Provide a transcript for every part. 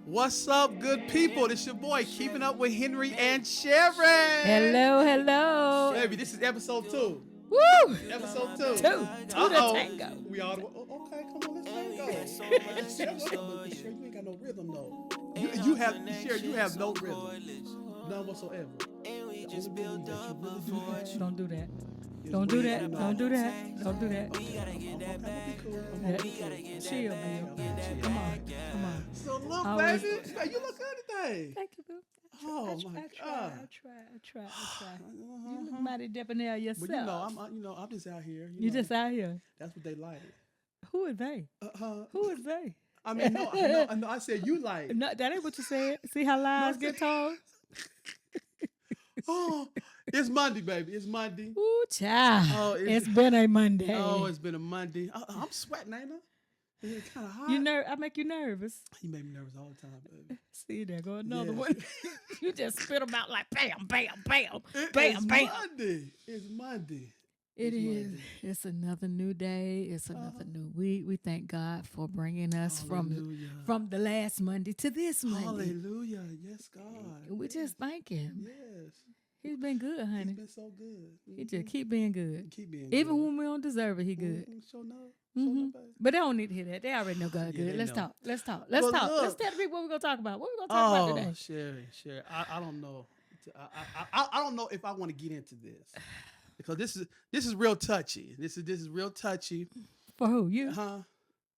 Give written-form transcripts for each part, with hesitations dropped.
What's up, good people? This your boy, Keeping Up with Henry and Shari. Hello, hello. Baby, this is episode 2. Woo! Episode 2. Two to tango. We all okay, come on, let's tango. But Sherry, you ain't got no rhythm though. You have Sherry, you have no rhythm. None whatsoever. The only rhythm that you really do have Don't do that. is Don't do when, that. you know, Don't do that. Don't do that. Okay, I'm gonna be cool. I'm gonna be cool. Chill, Bill. Come on. Come on. So look, Always- baby, you look good today. Thank you, Boo. Oh my I God. try. You look mighty debonair yourself. But I'm just out here. You know, just out here. That's what they like. Who is they? Who is they? I mean, no, I said you like. No, that ain't what you said. See how lies get told? Oh, it's Monday, baby. It's Monday. Ooh, child. Oh, it's been a Monday. Oh, it's been a Monday. I'm sweating, ain't I? It's kind of hot. I make you nervous. You make me nervous all the time, baby. See, there go another Yeah. one. You just spit them out like bam, bam, bam, It's bam, bam. Monday. It's Monday. It It's is. Monday. It's another new day. It's another new week. We thank God for bringing us Hallelujah. from the last Monday to this Monday. Hallelujah. Yes, God. We just thank Him. Yes. He's been good, He's honey. been so good. He just keep being good. Keep being Even good. when we don't deserve it, He good. Show no. Mhm. Baby. But they don't need to hear that. They already know God Yeah, good. they Let's know. talk. Let's talk. But Let's look. tell the people what we're gonna talk about. What we gonna talk about today? Sherry, I don't know. I don't know if I want to get into this because this is real touchy. This is real touchy. For who? You? Huh?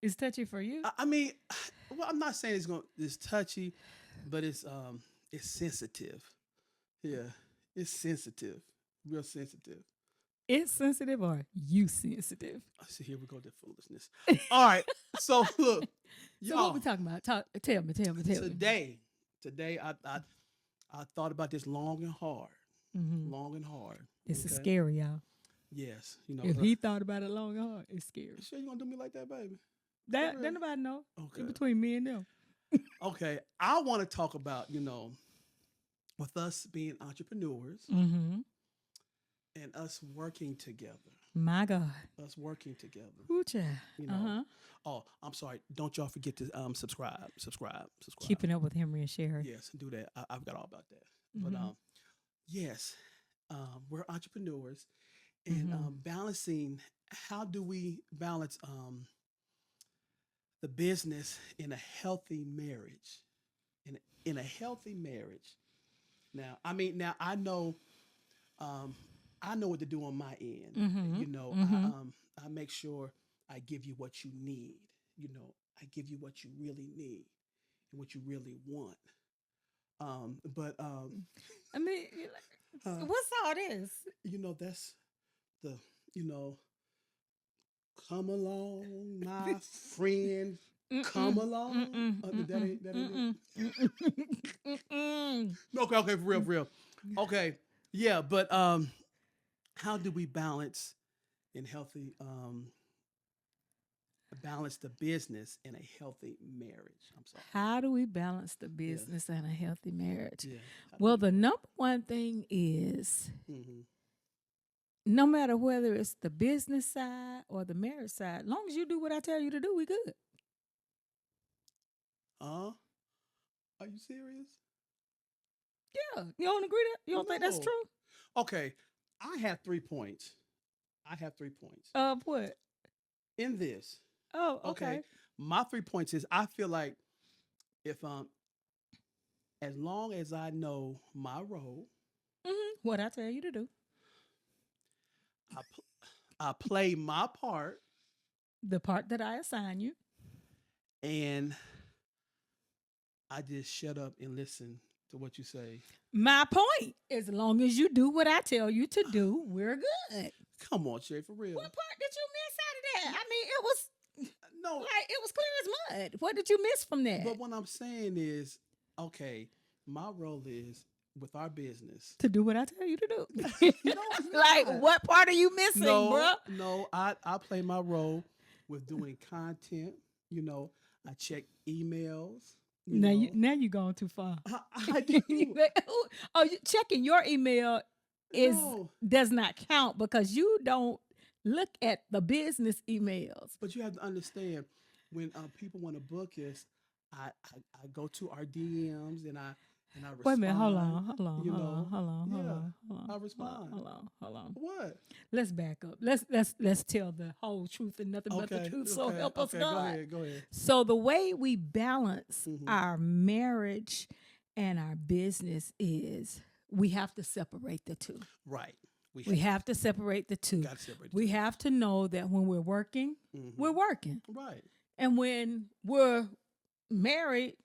It's touchy for you? I mean, well, I'm not saying it's touchy, but it's sensitive. Yeah, it's sensitive, real sensitive. It's sensitive or you sensitive? I see. Here we go. That foolishness. All right. So look, So y'all. what we talking about? Tell me. Today, I thought about this long and hard. Mm-hmm. Long and hard. This is okay? scary, y'all. Yes, If he thought about it long and hard, it's scary. sure you gonna do me like that, baby? That real? nobody know. Okay. It's between me and them. Okay, I want to talk about with us being entrepreneurs Mm-hmm. and us working together. My God. Us working together. Ooh, child. You know. Oh, I'm sorry. Don't y'all forget to subscribe. Keeping up with Henry and Shari. Yes, do that. I've got all about that. Mhm. But yes, we're entrepreneurs and Mhm. balancing. How do we balance the business in a healthy marriage? In a healthy marriage. Now, I know what to do on my end. Mhm. You know, Mhm. I make sure I give you what you need. You know, I give you what you really need and what you really want. But I mean, what's all this? that's the you know, come along, my friend, come along. That ain't it. Okay, for real. Okay, yeah, but how do we balance in healthy balance the business in a healthy marriage? I'm sorry. How do we balance the business and a healthy marriage? Yeah. Well, the number one thing is Mm-hmm. no matter whether it's the business side or the marriage side, long as you do what I tell you to do, we good. Are you serious? Yeah. You don't agree that? You don't think that's No. true? Okay, I have 3 points. Of what? In this. Oh, Okay. okay. My 3 points is I feel like if as long as I know my role, What I tell you to do. I I play my part The part that I assign you. and I just shut up and listen to what you say. My point. As long as you do what I tell you to do, we're good. Come on, Shay, for real. What part did you miss out of that? I mean, it was No, like it was clear as mud. What did you miss from that? but what I'm saying is, okay, my role is with our business. To do what I tell you to do. No, it's Like, not. what part are you missing, bruh? No, I play my role with doing content. You know, I check emails. Now you going too far. I do. You checking your email No. does not count because you don't look at the business emails. But you have to understand when people want to book us, I go to our DMs and I Wait a minute, hold respond. on, hold on, You hold on, know, hold on, hold yeah, on, hold on, I hold on, respond. hold on, hold on. What? Let's back up. Let's tell the whole truth and nothing but the Okay, truth. So okay, help us okay. Go God. ahead, go ahead. So the way we balance Mm-hmm. our marriage and our business is we have to separate the two. Right. We have to separate the two. got to separate the We two. have to know that when we're working, Mm-hmm. we're working. Right. And when we're married,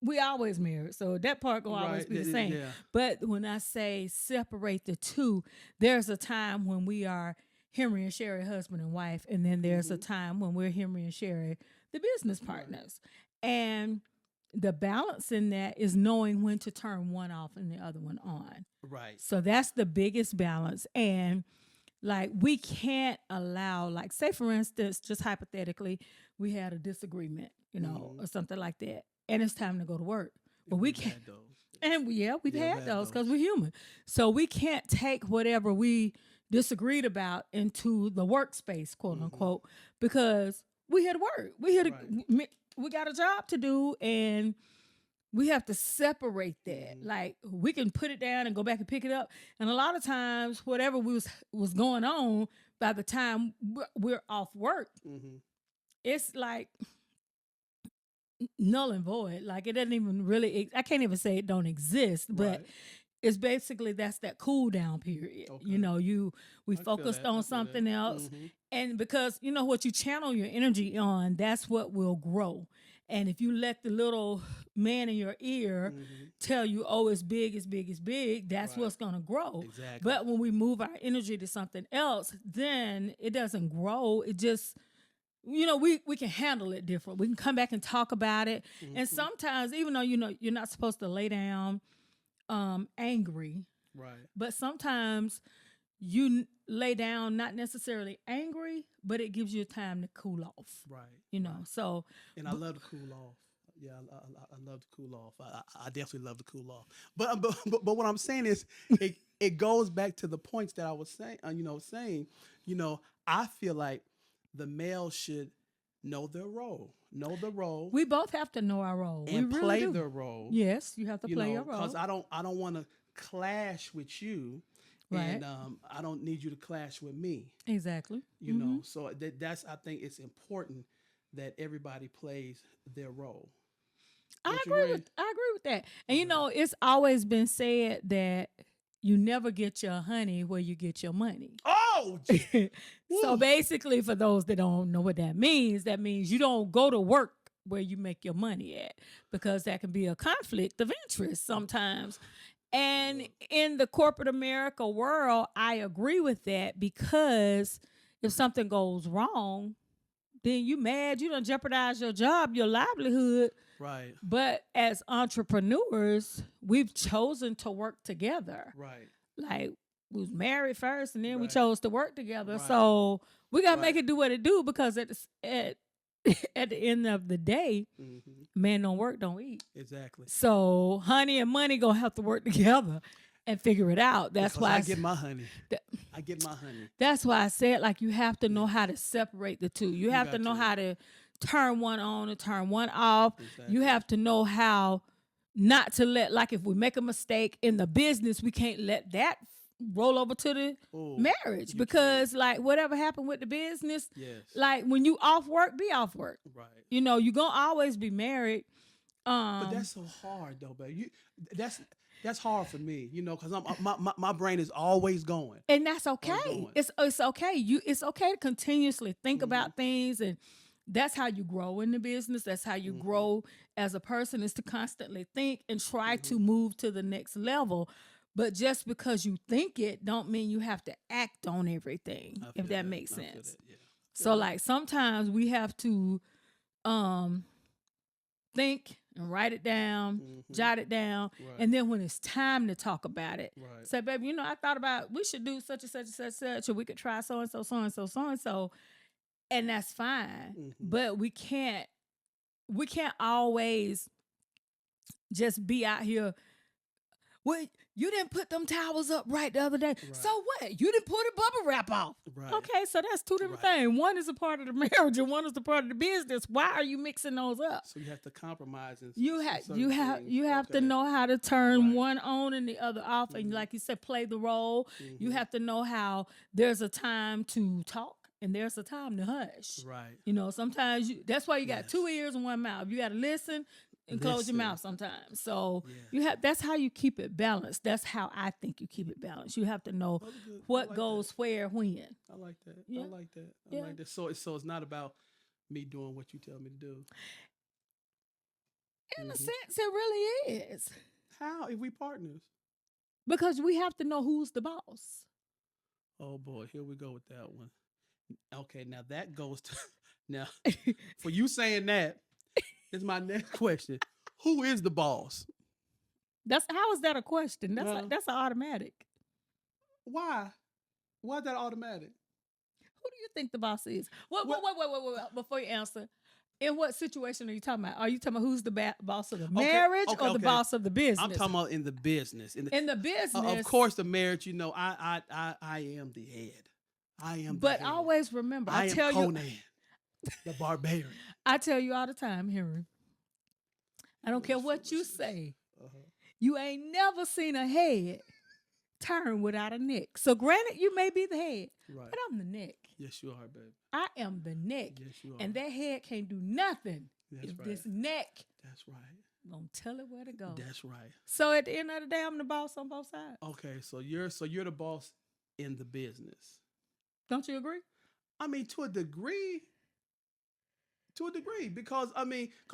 we always married. So that part will always Right. be the same. Yeah. But when I say separate the two, there's a time when we are Henry and Shari, husband and wife, and then there's a time when we're Henry and Shari, the business partners. And the balance in that is knowing when to turn one off and the other one on. Right. So that's the biggest balance. And like we can't allow, like, say for instance, just hypothetically, we had a disagreement, or something like that, and it's time to go to work. But we can't. Had those. And we've Yeah, had those because we're human. So we can't take whatever we disagreed about into the workspace, quote unquote, because we had to work. We had we got a job to do, and we have to separate that. Like we can put it down and go back and pick it up. And a lot of times, whatever was going on, by the time we're off work, it's like null and void. Like it doesn't even really. I can't even say it don't exist, but it's basically that's that cool down period. Okay. We focused on something else, and because what you channel your energy on, that's what will grow. And if you let the little man in your ear tell you, oh, it's big, it's big, it's big, that's what's going to grow. Exactly. But when we move our energy to something else, then it doesn't grow. It just, we can handle it different. We can come back and talk about it. And sometimes, even though, you're not supposed to lay down angry. Right. But sometimes you lay down not necessarily angry, but it gives you time to cool off. Right. So. And I love to cool off. Yeah, I love to cool off. I definitely love to cool off. But what I'm saying is, it goes back to the points that I was saying. I feel like the male should know their role. Know the role. We both have to know our role. And we play really do. their role. Yes, you have to play your role. Because I don't want to clash with you. Right. And I don't need you to clash with me. Exactly. So that's I think it's important that everybody plays their role. I agree with that. And it's always been said that you never get your honey where you get your money. Oh, so basically, for those that don't know what that means you don't go to work where you make your money at, because that can be a conflict of interest sometimes. And in the corporate America world, I agree with that, because if something goes wrong, then you mad, you don't jeopardize your job, your livelihood. Right. But as entrepreneurs, we've chosen to work together. Right. Like we was married first, and then we chose to work together. Right. So we gotta make it do what it do, because at the end of the day, man don't work, don't eat. Exactly. So honey and money gonna have to work together and figure it out. That's why I get my honey. I get my honey. That's why I said, like, you have to know how to separate the two. You have to know how to turn one on and turn one off. Exactly. You have to know how not to let, like, if we make a mistake in the business, we can't let that roll over to the marriage, because like whatever happened with the business, like when you off work, be off work. Right. You're gonna always be married. But that's so hard though, baby. That's hard for me, because my brain is always going. And that's okay. It's okay. It's okay to continuously think about things, and that's how you grow in the business. That's how you grow as a person, is to constantly think and try to move to the next level. But just because you think it don't mean you have to act on everything, if that makes sense. So like sometimes we have to think and write it down, jot it down, and then when it's time to talk about it, say, baby, I thought about we should do such and such and such and such, or we could try so and so, so and so, so and so, and that's fine. But we can't always just be out here. Well, You didn't put them towels up right the other day. Right. So what? You didn't put a bubble wrap off. Right. Okay, so that's two different Right. things. One is a part of the marriage and one is the part of the business. Why are you mixing those up? So you have to compromise. You have to Okay. know how to turn Right. one on and the other off, and like you said, play the role. You have to know how there's a time to talk and there's a time to hush. Right. You know, sometimes that's why you got Yes. 2 ears and 1 mouth. You got to listen and close your Listen. mouth sometimes. So Yeah. that's how you keep it balanced. That's how I think you keep it balanced. You have to know Oh, good. I what like goes where, when. I like that. Yeah. I like that. I Yeah. like that. So it's not about me doing what you tell me to do. In a Mhm. sense, it really is. How if we partners? Because we have to know who's the boss. Oh boy, here we go with that one. Okay, now that goes to now for you saying that is my next question. Who is the boss? How is that a question? Well- That's an automatic. Why? Why is that automatic? Who do you think the boss is? Wait. Before you answer, in what situation are you talking about? Are you talking about who's the boss of the marriage or the boss of the business? I'm talking about in the business. In the business, of course, the marriage. You know, I am the head. I am. But the head. always remember, I I am tell Conan, you, the barbarian. I tell you all the time, Henry. I don't care what you say. Uh-huh. You ain't never seen a head turn without a neck. So granted, you may be the head, Right. but I'm the neck. Yes, you are, baby. I am the neck. Yes, you are. And that head can't do nothing That's if right. this neck That's right. gonna tell it where to go. That's right. So at the end of the day, I'm the boss on both sides. Okay, so you're the boss in the business. Don't you agree? I mean, to a degree, because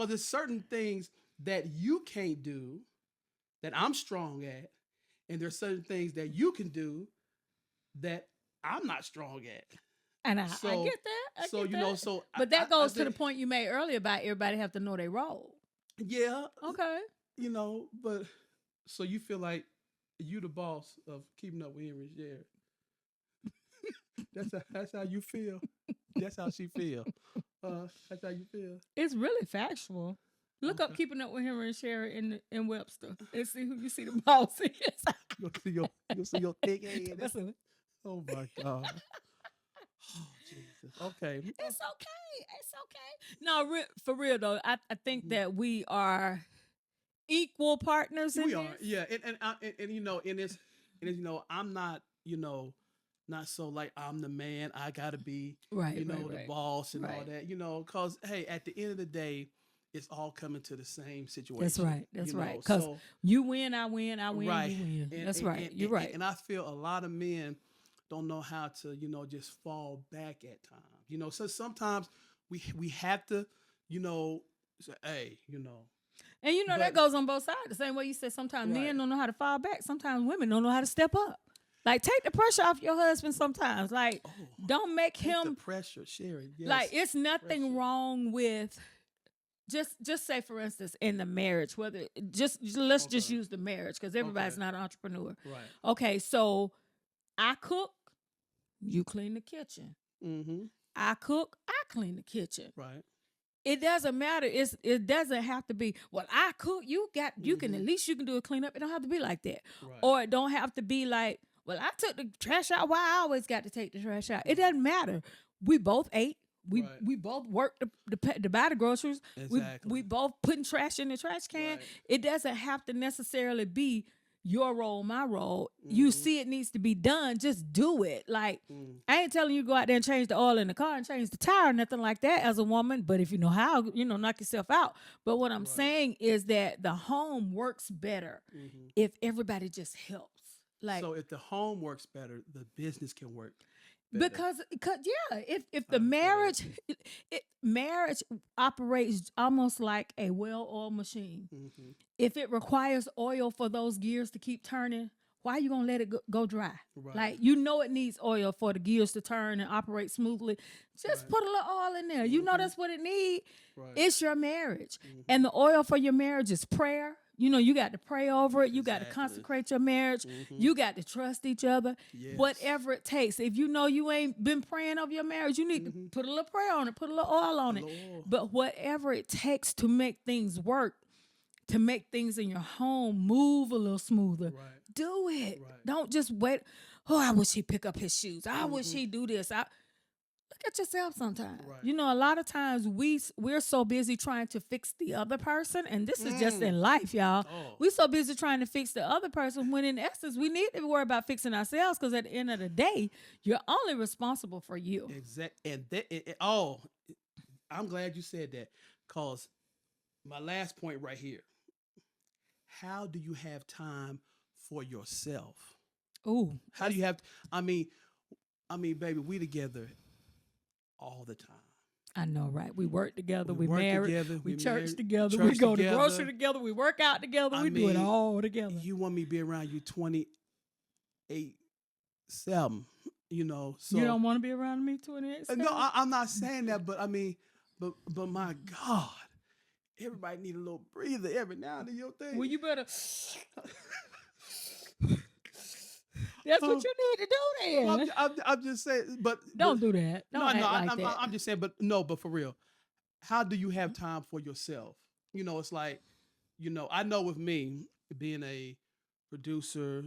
there's certain things that you can't do that I'm strong at, and there's certain things that you can do that I'm not strong at. And I So- get that. So get you know, that. so But that goes to the think- point you made earlier about everybody have to know their role. Yeah, Okay. you know, but so you feel like you the boss of keeping up with Henry and Shari. that's how you feel. That's how she feel. That's how you feel. It's really factual. Look up Okay. Keeping Up with Henry and Shari in Webster and see who you see the boss is. You'll see your thick head. That's it. Oh my God. Oh Jesus. Okay. It's okay. It's okay. No, for real though, I think that we are equal partners in We this. are. Yeah. And you know, you know, I'm not, you know, not so like I'm the man. I gotta be, Right, you know, right, the right. boss and all Right. that. You know, because hey, at the end of the day, it's all coming to the same situation. That's right. That's you know? right. Because So, you win, I win, I win, right. you win. And- That's and- right. and- You're right. And I feel a lot of men don't know how to, you know, just fall back at times. You know, so sometimes we have to, you know, say, hey, you know. And you know that But- goes on both sides. The same way you said sometimes Right. men don't know how to fall back. Sometimes women don't know how to step up. Like take the pressure off your husband sometimes. Like Oh, don't make take the him pressure, Shari. Yes. like it's nothing pressure. wrong with just say for instance in the marriage, whether let's just Okay. use the marriage because everybody's Okay. not an entrepreneur. Right. Okay, so I cook, you clean the kitchen. Mm-hmm. I cook, I clean the kitchen. Right. It doesn't matter. It doesn't have to be. Well, I cook. You can at least you can do a cleanup. It don't have to be like that, Right. or it don't have to be like. Well, I took the trash out. Why I always got to take the trash out? It doesn't matter. We both ate. We Right. we both worked to buy the groceries. Exactly. We both putting trash in the trash can. Right. It doesn't have to necessarily be your role, my role. You Mhm. see it needs to be done. Just do it. Like Mm. I ain't telling you to go out there and change the oil in the car and change the tire, nothing like that as a woman. But if you know how, knock yourself out. But what I'm Right. saying is that the home works better Mhm. if everybody just helps. Like So if the home works better, the business can work better. because yeah, if the I feel that. marriage marriage operates almost like a well-oiled machine. Mhm. If it requires oil for those gears to keep turning, why are you gonna let it go dry? Right. Like it needs oil for the gears to turn and operate smoothly. Just Right. put a little oil in there. You know Mhm. that's what it needs. Right. It's your marriage, Mhm. and the oil for your marriage is prayer. You got to pray over it. You got to Exactly. consecrate your marriage. Mhm. You got to trust each other. Yes. Whatever it takes. If you know you ain't been praying over your marriage, you need to Mhm. put a little prayer on it, put a little oil on it. Lord. But whatever it takes to make things work, to make things in your home move a little smoother, Right. do it. Right. Don't just wait. Oh, I wish he pick up his shoes. I wish Mhm. he do this. Look at yourself sometimes. Right. You know, a lot of times we're so busy trying to fix the other person, and this is just in life, y'all. Oh. We're so busy trying to fix the other person when in essence we need to worry about fixing ourselves, because at the end of the day, you're only responsible for you. Exactly. And I'm glad you said that, because my last point right here. How do you have time for yourself? Ooh. How do you have? I mean, baby, we together all the time. I know, right? We work together. We work married. together, We we church married, together. church We go to together. grocery together. We work out together. I We do it mean, all together. You want me to be around you 28/7? You know, so You don't want to be around me 28. no, I'm not saying that, but I mean, but my God, everybody need a little breather every now and then. You think? Well, you better. That's what you need to do then. I'm just saying, but Don't do that. Don't act like that. I'm just saying, but for real, how do you have time for yourself? You know, it's like, you know, I know with me being a producer,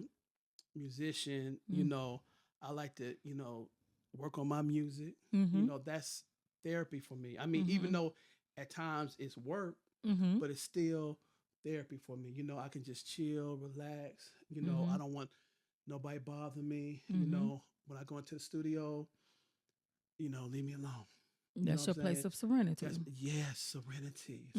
musician, you know, I like to, you know, work on my music. You know, that's therapy for me. I mean, even though at times it's work, but it's still therapy for me. You know, I can just chill, relax. You know, I don't want nobody bother me. You know, when I go into the studio, you know, leave me alone. That's your place of serenity. Yes, serenity.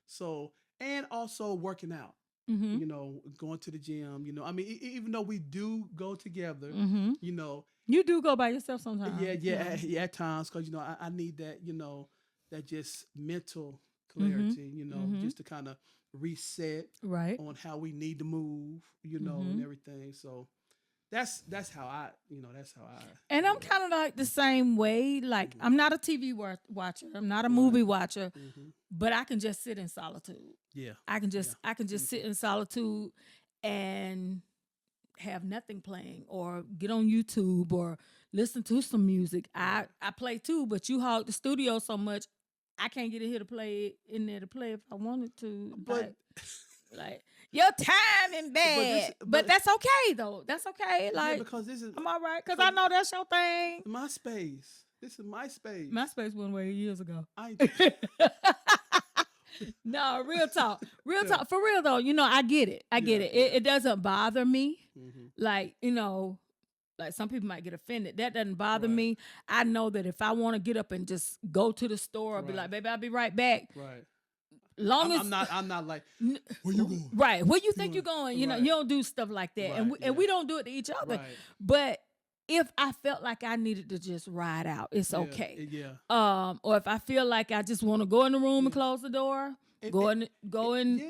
So, and also working out. You know, going to the gym. You know, I mean, even though we do go together, you know, you do go by yourself sometimes. Yeah, at times, because you know, I need that. You know, that just mental clarity. You know, just to kind of reset on how we need to move. You know, and everything. So. That's how I, you know, that's how I. And I'm kind of like the same way. Like, I'm not a TV watcher. I'm not a movie watcher, but I can just sit in solitude. Yeah. I can just sit in solitude and have nothing playing, or get on YouTube or listen to some music. I play too, but you hog the studio so much, I can't get in here to play in there to play if I wanted to. But like your timing bad, but that's okay though. That's okay. Like, because this is I'm all right, because I know that's your thing. My space. This is my space. My space went away years ago. I No, real talk. For real though. You know, I get it. It doesn't bother me. Like, you know, like some people might get offended. That doesn't bother me. I know that if I want to get up and just go to the store, I'll be like, baby, I'll be right back. Right. I'm not like, where you going? Right. Where you think you're going? You know, you don't do stuff like that. And we don't do it to each other. Right. But if I felt like I needed to just ride out, it's okay. Yeah. Or if I feel like I just want to go in the room and close the door, go in,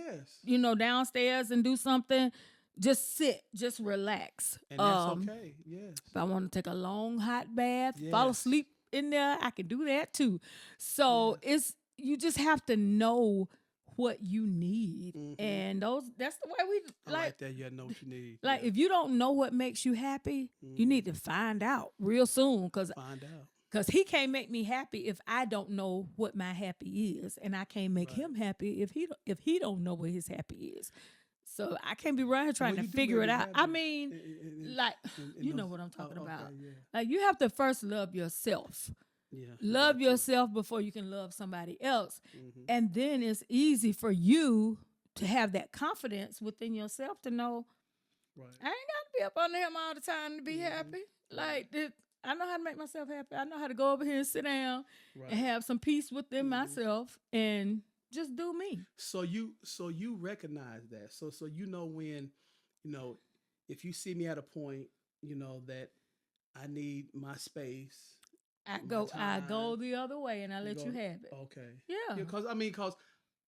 you know, downstairs and do something, just sit, just relax. And that's okay. Yes. If I want to take a long hot bath, fall asleep in there, I can do that too. So you just have to know what you need, and that's the way we like that. You know what you need. Like, if you don't know what makes you happy, you need to find out real soon, because he can't make me happy if I don't know what my happy is, and I can't make him happy if he don't know what his happy is. So I can't be around here trying to figure it out. I mean, you know what I'm talking about. Like, you have to first love yourself. Yeah. Love yourself before you can love somebody else. And then it's easy for you to have that confidence within yourself to know, I ain't got to be up under him all the time to be happy. Like, I know how to make myself happy. I know how to go over here and sit down and have some peace within myself and just do me. So you recognize that. So you know when, you know, if you see me at a point, you know, that I need my space. I go the other way and I let you have it. Okay. Yeah. Because a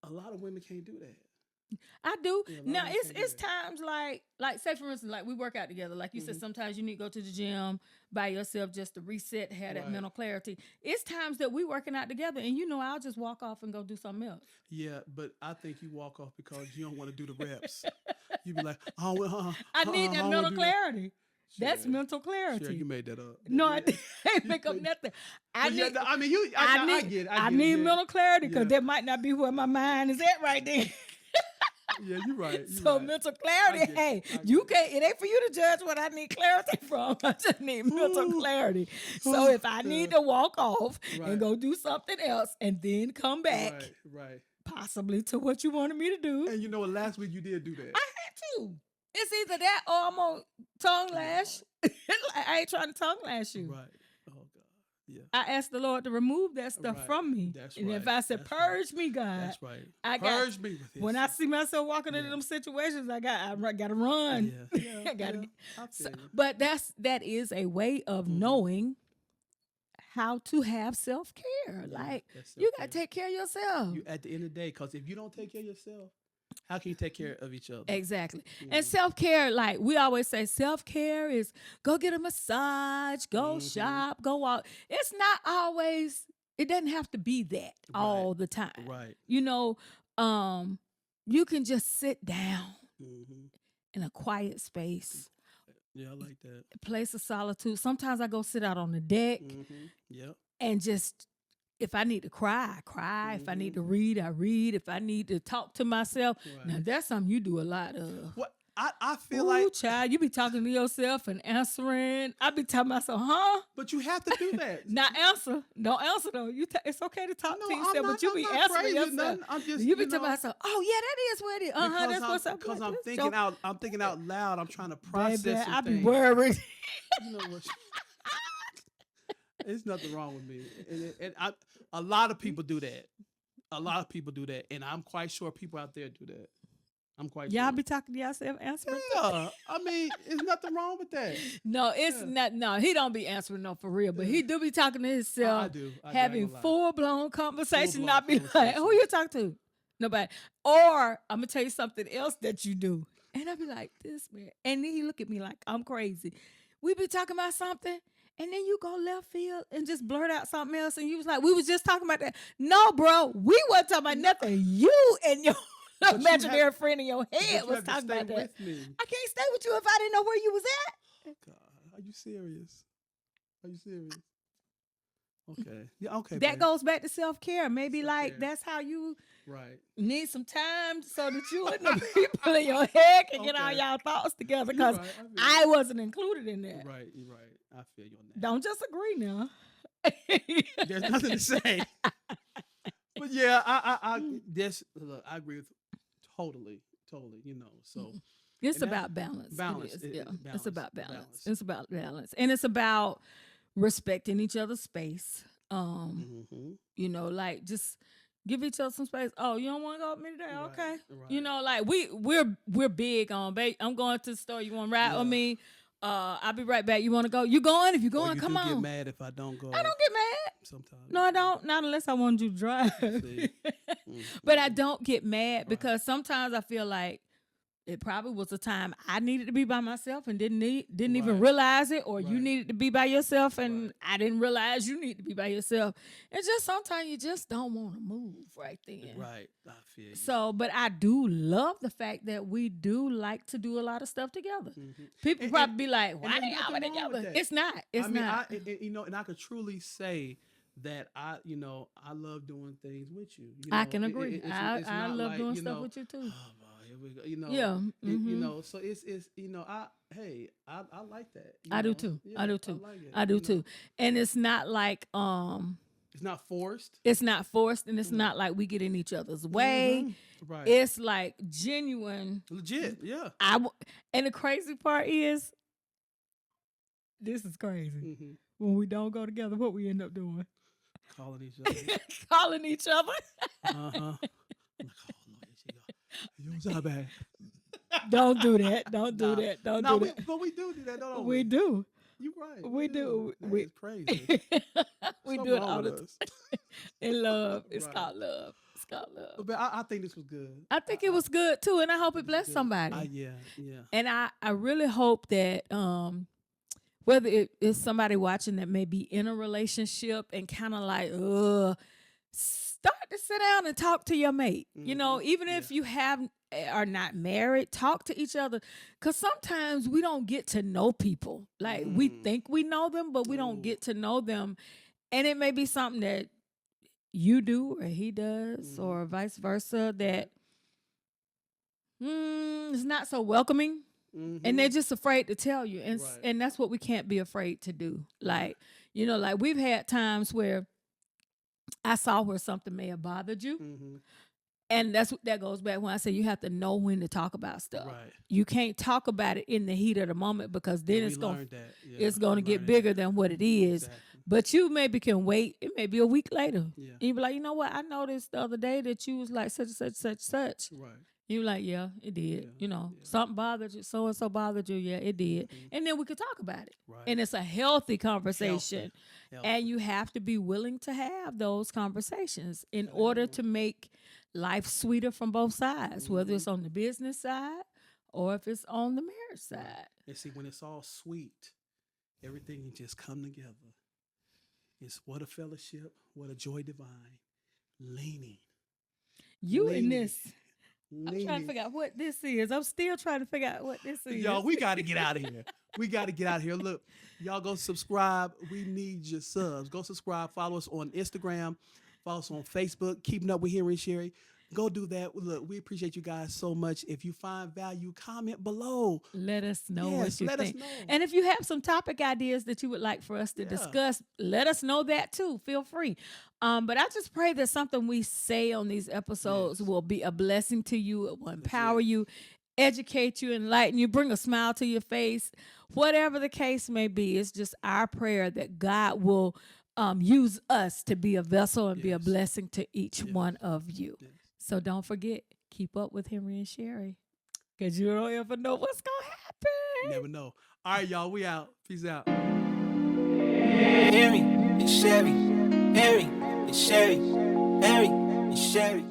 lot of women can't do that. I do. Now it's times like say for instance, like we work out together. Like you said, sometimes you need to go to the gym by yourself just to reset, have that mental clarity. It's times that we working out together, and you know, I'll just walk off and go do something else. Yeah, but I think you walk off because you don't want to do the reps. You be like, I need that mental clarity. That's mental clarity. Sure, you made that up. No, I didn't make up nothing. I get it. I need mental clarity, because that might not be where my mind is at right then. Yeah, you're right. You're So right. mental I clarity, get hey, it. I you get can't. It ain't for you to judge what I need clarity from. I just need mental Ooh. clarity. So if I need Yeah. to walk off Right. and go do something else and then come back, Right. possibly to what you wanted me to do, And you know what? Last week you did do that. I had to. It's either that or I'm gonna tongue lash. I ain't trying to tongue lash you. Right. Oh God. Yeah. I asked the Lord to remove that stuff Right. from me. That's And if right. I said, That's right. purge me, God, That's right. I Purge me with this. when I see myself walking into Yeah. them situations, I gotta run. Yeah. I gotta yeah. I so, feel you. but that is a way of knowing how to have self-care. Yeah, Like that's you gotta self-care. take care of yourself. You at the end of the day, because if you don't take care of yourself, how can you take care of each other? Exactly. And self-care, like we always say, self-care is go get a massage, go shop, go walk. It's not always, it doesn't have to be that all the time. Right. You know, you can just sit down Mm-hmm. in a quiet space, Yeah, I like that. a place of solitude. Sometimes I go sit out on the deck Mm-hmm. Yep. and just, if I need to cry, I cry. If I need to read, I read. If I need to talk to myself, now that's something you do a lot of. What I feel Ooh, like, child, you be talking to yourself and answering. I be talking to myself, huh? but you have to do that. Not answer. Don't answer though. It's okay to talk No, to I'm yourself, not- but you I'm be not answering crazy or yourself. nothing. I'm just, you be you telling know, myself, oh yeah, that is what it is. That's what's up. Because Like, I'm this thinking joke. I'm thinking out loud. I'm trying to process Baby, some I be things. worried. You know what? There's nothing wrong with me, a lot of people do that. A lot of people do that, and I'm quite sure people out there do that. I'm quite Y'all sure. be talking to yourself, answering. Yeah, I mean, there's nothing wrong with that. No, it's not. No, he don't be answering no for real, but he do be talking to himself. I do. I having ain't gonna lie. full blown conversation. Full-blown Not be like, conversation. who you talk to? Nobody. Or I'm gonna tell you something else that you do, and I be like, this man, and then he look at me like I'm crazy. We be talking about something. And then you go left field and just blurt out something else, and you was like, "We was just talking about that." No, bro, we wasn't talking about nothing. You and your But you imaginary friend in your But head you was have to talking stay about that. with me. I can't stay with you if I didn't know where you was at. God, are you serious? Are you serious? Okay. Yeah. Okay. That babe. goes back to self-care. Maybe like Self-care. that's how you Right. need some time so that you and the people in your head can get all Okay. y'all thoughts together. You're Because right. I feel I wasn't included in that. Right. You're right. I feel you on that. Don't just agree now. There's nothing to say. But yeah, look, I agree with totally. You know, so It's and about balance. balance. It is. It- Yeah. balance, It's about balance. balance. It's about balance. And it's about respecting each other's space. Mm-hmm. You know, like just give each other some space. Oh, you don't want to go with me today? Right, Okay. right. You know, like we're big on I'm going to the store. You want to ride with Yeah. me? I'll be right back. You want to go? You going? If you Or going, you come do on. get mad if I don't go. I don't get mad. Sometimes. No, I don't. Not unless I want you to drive. See? But I don't get mad because sometimes I feel like it probably was a time I needed to be by myself and didn't even Right. realize it, or you Right. needed to be by yourself and Right. I didn't realize you need to be by yourself. It's just sometimes you just don't want to move right then. Right. I feel you. So, but I do love the fact that we do like to do a lot of stuff together. People And- probably be like, "Why there's they nothing always wrong with together?" that. It's not. It's I mean, not. you know, and I could truly say that I love doing things with you. You I know, can agree. it's I not love like, doing you stuff know, with you too. Oh boy, here we go. You know, Yeah, you mhm. know. So it's I like that. you I do know. too. Yeah, I do too. like it, I do you know. too. And it's not like It's not forced. it's not forced, and it's not like we get in each other's way. Mhm. Right. It's like genuine. Legit. Yeah. And the crazy part is, this is crazy. Mm-hmm. When we don't go together, what we end up doing? Calling each other. Calling each other. Uh-huh. I'm like, oh Lord, here she go. You was bad. Don't do that. Don't do Nah. that. Don't No, do that. but we do that, don't We do. You right. We do. That We is crazy. we Something do it wrong all the with time. us. In love. It's Right. called love. It's called love. But I think this was good. I think it was good too, and I hope it blessed Good. somebody. Yeah. And I really hope that whether it's somebody watching that may be in a relationship and kind of like, start to sit down and talk to your mate. You know, even if you are not married, talk to each other. Because sometimes we don't get to know people. Like we think we know them, but we don't get to know them. And it may be something that you do or he does or vice versa that It's not so welcoming. And they're just afraid to tell you. And Right. and that's what we can't be afraid to do. Like, like we've had times where I saw where something may have bothered you. And that goes back when I say you have to know when to talk about stuff. Right. You can't talk about it in the heat of the moment because then Yeah, it's going we to get bigger than what it is. Exactly. But you maybe can wait. It may be a week later. Yeah. And you be like, you know what? I noticed the other day that you was like such and such, such, such. Right. You like, yeah, it did. Yeah. Something bothered you. So and so bothered you. Yeah, it did. And then we could talk about it. Right. And it's a healthy conversation. Healthy. And you have to be willing to have those conversations in order to make life sweeter from both sides, whether it's on the business side or if it's on the marriage side. Right. And see, when it's all sweet, everything just come together. It's what a fellowship, what a joy divine, leaning. In this. Leaning. I'm trying to figure out what this is. I'm still trying to figure out what this is. Y'all, we got to get out of here. We got to get out of here. Look, y'all go subscribe. We need your subs. Go subscribe. Follow us on Instagram. Follow us on Facebook. Keeping Up with Henry and Shari. Go do that. Look, we appreciate you guys so much. If you find value, comment below. Let us know what you let think. us know. And if you have some topic ideas that you would like for us to discuss, let us know that too. Feel free. But I just pray that something we say on these episodes will be a blessing to you. It will empower you, educate you, enlighten you, bring a smile to your face. Whatever the case may be, it's just our prayer that God will use us to be a vessel and be a blessing to each one of you. Yes. So don't forget, keep up with Henry and Shari, because you don't ever know what's going to happen. Never know. All right, y'all, we out. Peace out. Henry and Shari, Henry and Shari, Henry and Shari.